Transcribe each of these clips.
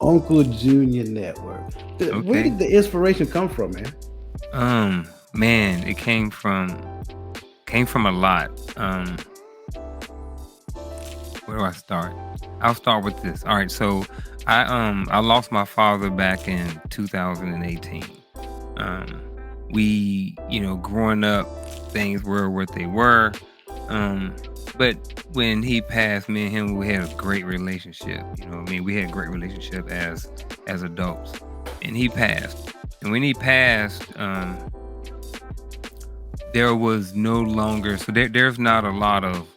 Uncle Junior Network. Where Okay. did the inspiration come from, man? Man, it came from a lot. Where do I start? I'll start with this. All right, so I lost my father back in 2018. Um, growing up, things were what they were. Um, but when he passed, me and him, we had a great relationship. You know what I mean? We had a great relationship as adults. And he passed. And when he passed, there was no longer there's not a lot of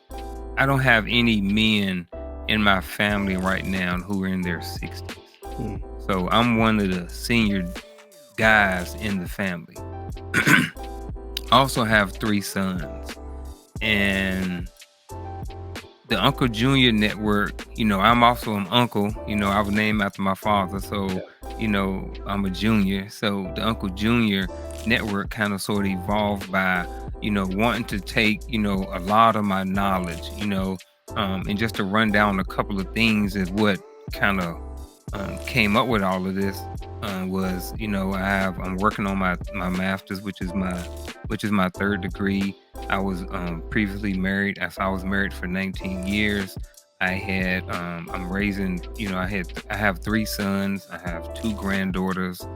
I don't have any men in my family right now who are in their 60s. Hmm. So I'm one of the senior guys in the family. I also have three sons. And the Uncle Junior Network, I'm also an uncle. I was named after my father. So, I'm a junior. So the Uncle Junior Network kind of sort of evolved by, wanting to take, a lot of my knowledge, and just to run down a couple of things is what kind of came up with all of this was, I'm working on my master's, which is my third degree. I was previously married. As I was married for 19 years. I'm raising, I have three sons. I have two granddaughters.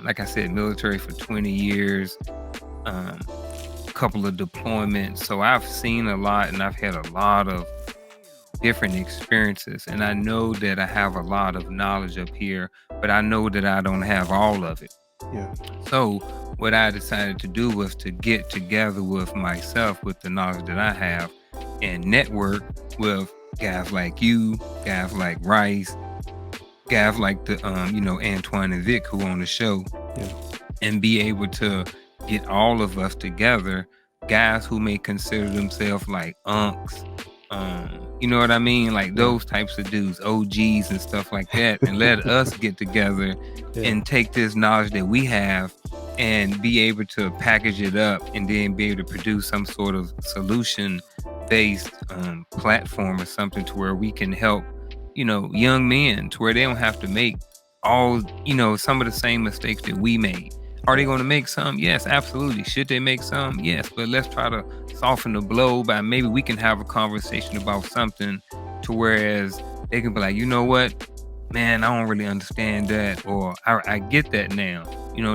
Like I said, military for 20 years. Couple of deployments. So I've seen a lot, and I've had a lot of different experiences, and I know that I have a lot of knowledge up here, but I know that I don't have all of it. Yeah. So what I decided to do was to get together with myself with the knowledge that I have and network with guys like you, guys like Rice, guys like the Antoine and Vic who on the show, Yeah. and be able to get all of us together, guys who may consider themselves like unks, you know what I mean? Like Yeah. those types of dudes, OGs and stuff like that, and let us get together Yeah. and take this knowledge that we have and be able to package it up and then be able to produce some sort of solution based platform or something to where we can help, young men to where they don't have to make all, some of the same mistakes that we made. Are they going to make some? Yes, absolutely. Should they make some? Yes, but let's try to soften the blow by maybe we can have a conversation about something to whereas they can be like, you know what, man, I don't really understand that, or I get that now.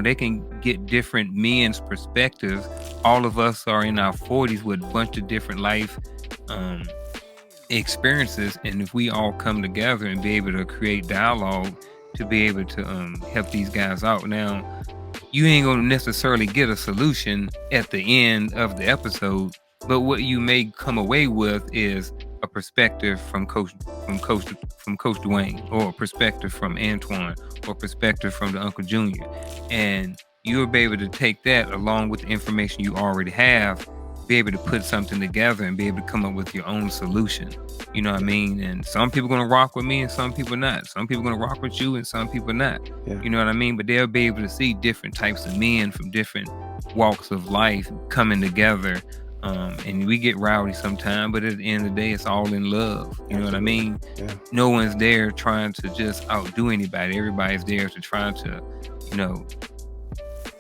They can get different men's perspectives. All of us are in our 40s with a bunch of different life experiences, and if we all come together and be able to create dialogue to be able to help these guys out. Now, you ain't gonna necessarily get a solution at the end of the episode, but what you may come away with is a perspective from Coach Dwayne, or a perspective from Antoine, or perspective from the Uncle Junior, and you'll be able to take that along with the information you already have, be able to put something together and be able to come up with your own solution. You know what I mean? And some people gonna rock with me and some people not. Some people gonna rock with you and some people not. Yeah. You know what I mean? But they'll be able to see different types of men from different walks of life coming together. And we get rowdy sometimes, but at the end of the day, it's all in love. You know what I mean? Yeah. No one's there trying to just outdo anybody. Everybody's there to try to,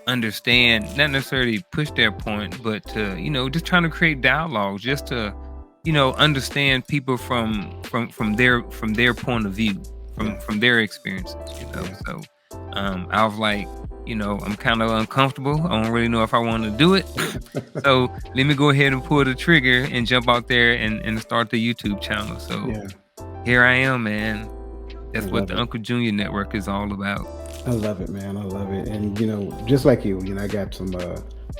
understand, not necessarily push their point, but to, just trying to create dialogue, just to, understand people from their point of view, from their experiences, Yeah. So I was like, I'm kind of uncomfortable. I don't really know if I want to do it. So let me go ahead and pull the trigger and jump out there and start the YouTube channel. So Yeah. here I am, man. That's I what love the it. Uncle Junior Network is all about. I love it, man. I love it. And just like you,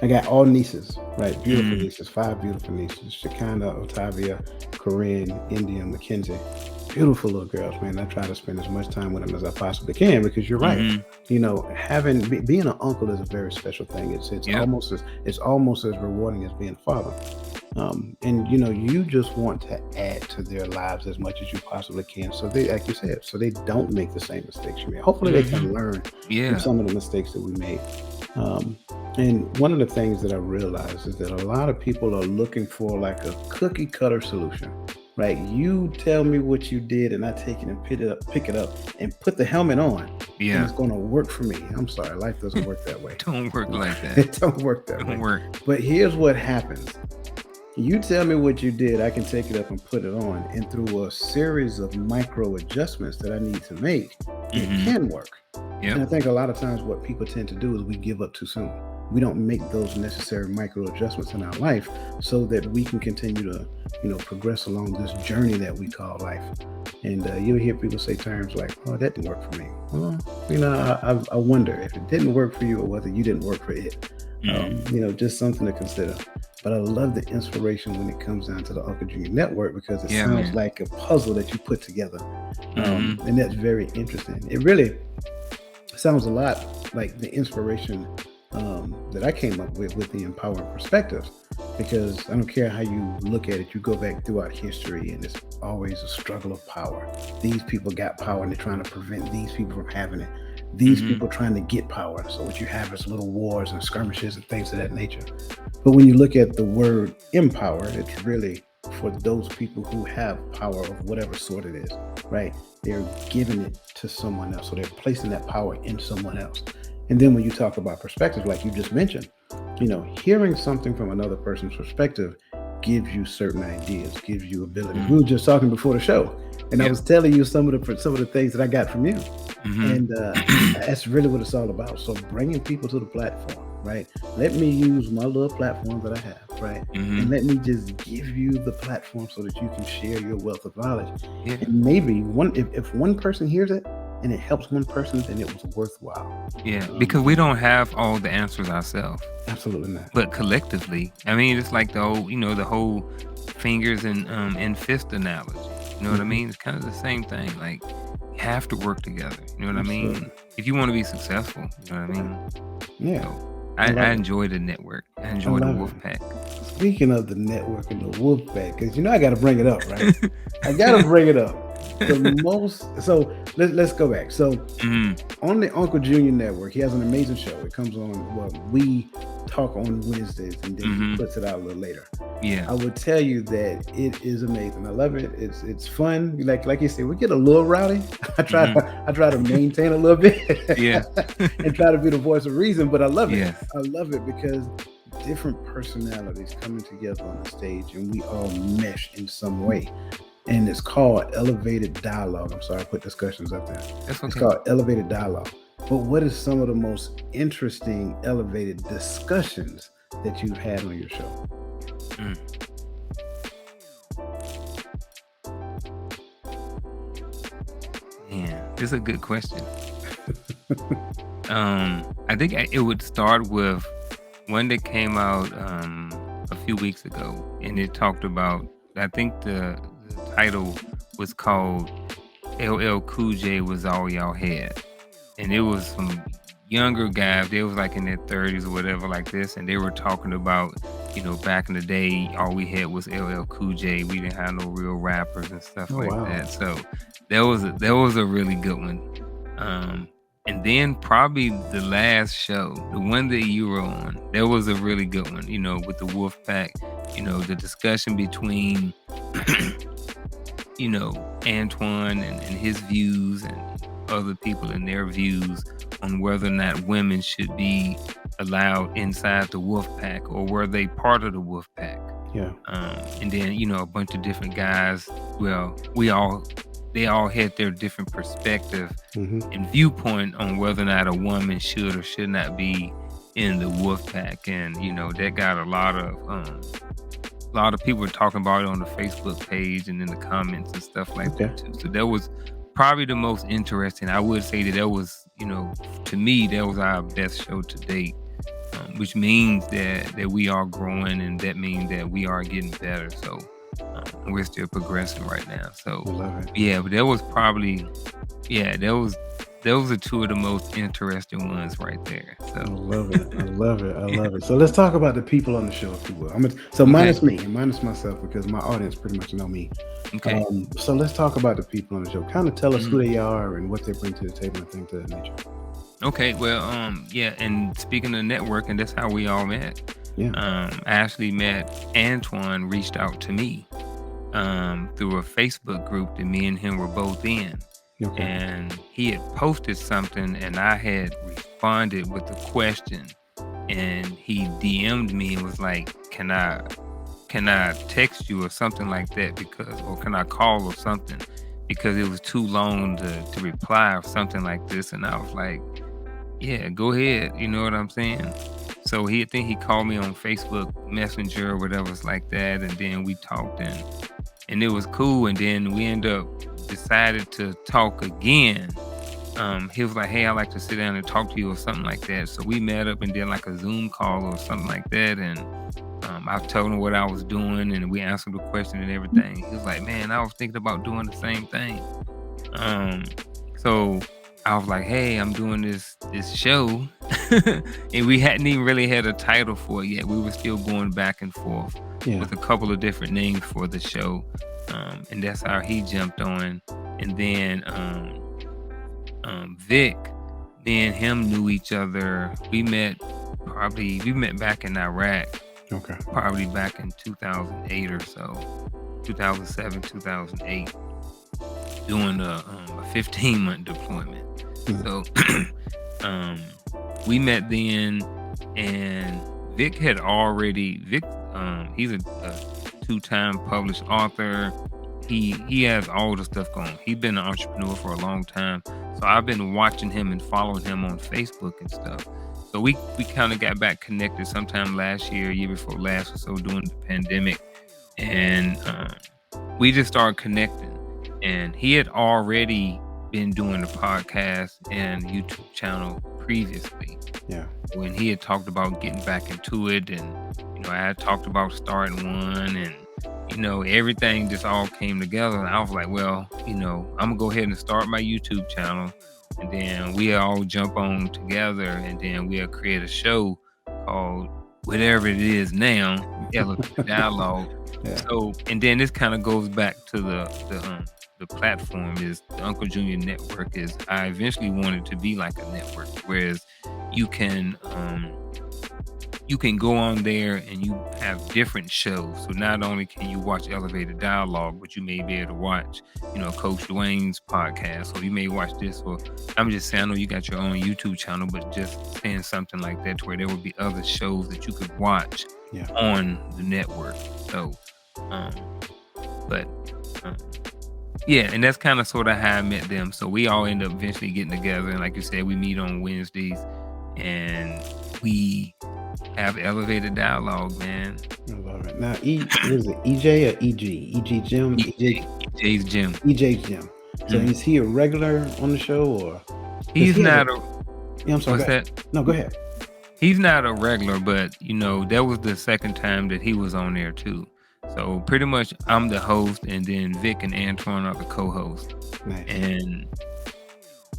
I got all nieces, right? Beautiful nieces, 5 beautiful nieces: Shekinah, Otavia, Corinne, India, and Mackenzie. Beautiful little girls, man. I try to spend as much time with them as I possibly can because you're right. Being an uncle is a very special thing. It's Yep. almost as rewarding as being a father. And you just want to add to their lives as much as you possibly can, so they, like you said, so they don't make the same mistakes you made. Hopefully, they can learn Yeah. from some of the mistakes that we made. And one of the things that I realized is that a lot of people are looking for like a cookie cutter solution, right? You tell me what you did, and I take it and pick it up, and put the helmet on, and Yeah. it's going to work for me. I'm sorry, life doesn't work that way. Don't work like that. It don't work that Don't way. work. But here's what happens. You tell me what you did, I can take it up and put it on, and through a series of micro adjustments that I need to make, it Mm-hmm. can work. And I Yep. think a lot of times what people tend to do is we give up too soon. We don't make those necessary micro adjustments in our life so that we can continue to, progress along this journey that we call life. And you'll hear people say terms like, "Oh, that didn't work for me." Well, I wonder if it didn't work for you or whether you didn't work for it. Mm-hmm. Just something to consider. But I love the inspiration when it comes down to the Uncle Junior Network because it Yeah, sounds man. like a puzzle that you put together, Mm-hmm. and that's very interesting. It really sounds a lot like the inspiration that I came up with the empowering perspectives. Because I don't care how you look at it, you go back throughout history, and it's always a struggle of power. These people got power, and they're trying to prevent these people from having it. These Mm-hmm. people trying to get power. So what you have is little wars and skirmishes and things of that nature. But when you look at the word empower, it's really for those people who have power of whatever sort it is, right? They're giving it to someone else. So they're placing that power in someone else. And then when you talk about perspective, like you just mentioned, hearing something from another person's perspective gives you certain ideas, gives you ability. We were just talking before the show, and I Yep. was telling you some of the things that I got from you, and Mm-hmm. that's really what it's all about. So bringing people to the platform, right? Let me use my little platform that I have, right? And Mm-hmm. let me just give you the platform so that you can share your wealth of knowledge. Yeah. And maybe if one person hears it and it helps one person, then it was worthwhile. Yeah. Because we Um, don't have all the answers ourselves. Absolutely not. But collectively, I mean, it's like the whole fingers and fist analogy. You know what I Mhm. mean? It's kind of the same thing. Like, you have to work together. You know what I Absolutely. mean? If you want to be successful, you know what I mean? Yeah, So I I love it. enjoy the network. I I enjoy the love wolf it. pack. Speaking of the network and the wolf pack, because I got to bring it up, right? I got to bring it up. The most. So let's go back. So Hmm. on the Uncle Junior Network, he has an amazing show. It comes on. Well, we talk on Wednesdays, and then he Hmm. puts it out a little later. Yeah. I would tell you that it is amazing. I love it. It's fun. Like you said, we get a little rowdy. I try Hmm. to I try to maintain a little bit Yeah. and try to be the voice of reason, but I love it. Yes. I love it because different personalities coming together on the stage and we all mesh in some way. And it's called elevated dialogue. I'm sorry, I put discussions up there. That's It's okay. called elevated dialogue. But what is some of the most interesting elevated discussions that you've had on your show? Mm. Yeah. It's a good question. I think it would start with one that came out a few weeks ago, and it talked about. I think the title was called "LL Cool J Was All Y'all Had," and it was some younger guys. They was like in their 30s or whatever, like this, and they were talking about, back in the day, all we had was LL Cool J. We didn't have no real rappers and stuff Oh like wow. that. So that was a really good one. Um, and then probably the last show, the one that you were on, that was a really good one. With the Wolf Pack, the discussion between, Antoine and his views and other people and their views on whether or not women should be allowed inside the wolf pack or were they part of the wolf pack. Yeah. And then a bunch of different guys. Well, they all had their different perspective Hmm. and viewpoint on whether or not a woman should or should not be in the wolf pack, and that got a lot of people were talking about it on the Facebook page and in the comments and stuff like Okay. that too. So that was probably the most interesting. I would say that was, to me, that was our best show to date, which means that we are growing, and that means that we are getting better. So we're still progressing right now. So I love it. yeah, but that was probably, yeah, those are two of the most interesting ones right there. I So love it. I love it. I love it. So let's talk about the people on the show, if you will. So okay, minus me and minus myself because my audience pretty much know me. okay. So let's talk about the people on the show. Kind of tell us who Mhm. they are and what they bring to the table and things of that nature. Okay, well, yeah, and speaking of networking, that's how we all met. Yeah. I actually met Antoine reached out to me, through a Facebook group that me and him were both in. Okay. And he had posted something and I had responded with a question, and he DM'd me and was like, can I text you or something like that, because, or can I call or something, because it was too long to reply or something like this. And I was like, yeah, go ahead. You know what I'm saying? So I think he called me on Facebook Messenger or whatever it's like that, and then we talked, and it was cool. And then we ended up decided to talk again. He was like, hey, I'd like to sit down and talk to you or something like that. So we met up and did like a Zoom call or something like that. And I told him what I was doing, and we answered the question and everything. He was like, man, I was thinking about doing the same thing. So I was like, hey, I'm doing this show. And we hadn't even really had a title for it yet. We were still going back and forth Yeah. with a couple of different names for the show. And that's how he jumped on. And then Vic, me and him knew each other. We met back in Iraq, Okay. probably back in 2008 or so, 2007, 2008, doing a 15-month deployment. So we met then, and Vic, he's a two-time published author. He has all the stuff going. He's been an entrepreneur for a long time. So I've been watching him and following him on Facebook and stuff. So we kind of got back connected sometime last year before last or so, during the pandemic. And we just started connecting. And he had already been doing the podcast and YouTube channel previously. Yeah. When he had talked about getting back into it, and I had talked about starting one, and everything just all came together. And I was like, well, I'm gonna go ahead and start my YouTube channel, and then we all jump on together, and then we'll create a show called whatever it is now, Elevated Dialogue. Yeah. So, and then this kind of goes back to the platform is the Unkle Jr. Network. Is I eventually wanted to be like a network, whereas you can go on there and you have different shows. So not only can you watch Elevated Dialogue, but you may be able to watch, Coach Dwayne's podcast, or you may watch this. Or I'm just saying, I know you got your own YouTube channel, but just saying something like that to where there would be other shows that you could watch on the network. So, yeah, and that's kind of sort of how I met them. So we all end up eventually getting together, and like you said, we meet on Wednesdays, and we have Elevated Dialogue, man. I love it. Now, what is it, EJ or EG? EG Jim? EJ's Jim. EJ's Jim. So is he a regular on the show, or? He's not Yeah, I'm sorry. What's that? No, go ahead. He's not a regular, but that was the second time that he was on there too. So pretty much I'm the host, and then Vic and Antoine are the co-hosts. Nice. And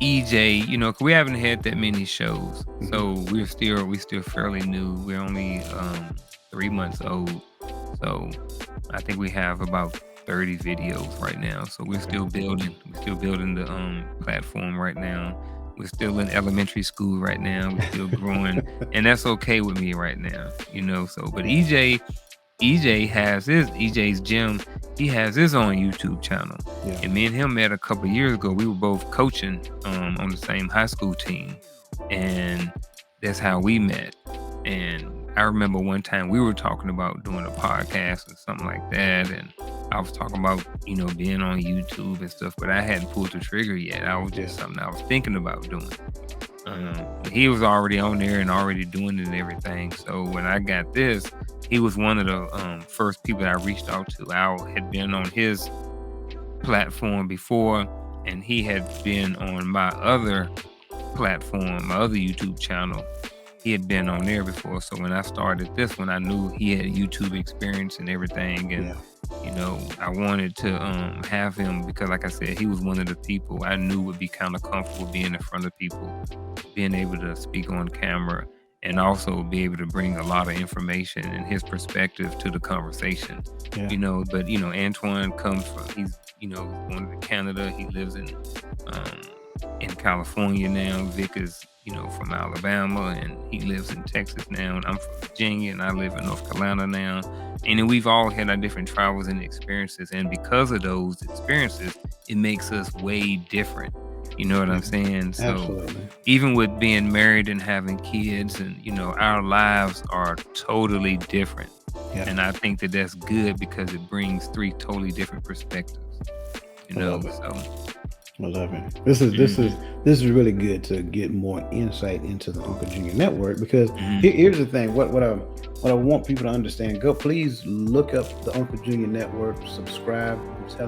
EJ, 'cause we haven't had that many shows, so we're still fairly new. We're only 3 months old, so I think we have about 30 videos right now. So we're still building. We're still building the platform right now. We're still in elementary school right now. We're still growing, and that's okay with me right now. So, but EJ has EJ's Gym. He has his own YouTube channel. Yeah. And me and him met a couple of years ago. We were both coaching on the same high school team. And that's how we met. And I remember one time we were talking about doing a podcast or something like that. And I was talking about, being on YouTube and stuff, but I hadn't pulled the trigger yet. I was just something I was thinking about doing. He was already on there and already doing it and everything. So when I got this, he was one of the first people I reached out to. I had been on his platform before, and he had been on my other platform, my other YouTube channel. He had been on there before. So when I started this one, I knew he had YouTube experience and everything. And, I wanted to have him because, like I said, he was one of the people I knew would be kind of comfortable being in front of people, being able to speak on camera, and also be able to bring a lot of information and his perspective to the conversation. Yeah. But Antoine comes from, he's going to Canada. He lives in California now. Vic is, from Alabama, and he lives in Texas now. And I'm from Virginia, and I live in North Carolina now. And then we've all had our different travels and experiences. And because of those experiences, it makes us way different. You know what I'm saying? So Absolutely. even with being married and having kids, and our lives are totally different. Yeah. And I think that that's good because it brings three totally different perspectives. I love it. So I love it. This is really good to get more insight into the Uncle Junior Network, because here's the thing. What I want people to understand. Go, please look up the Uncle Junior Network. Subscribe. I'm telling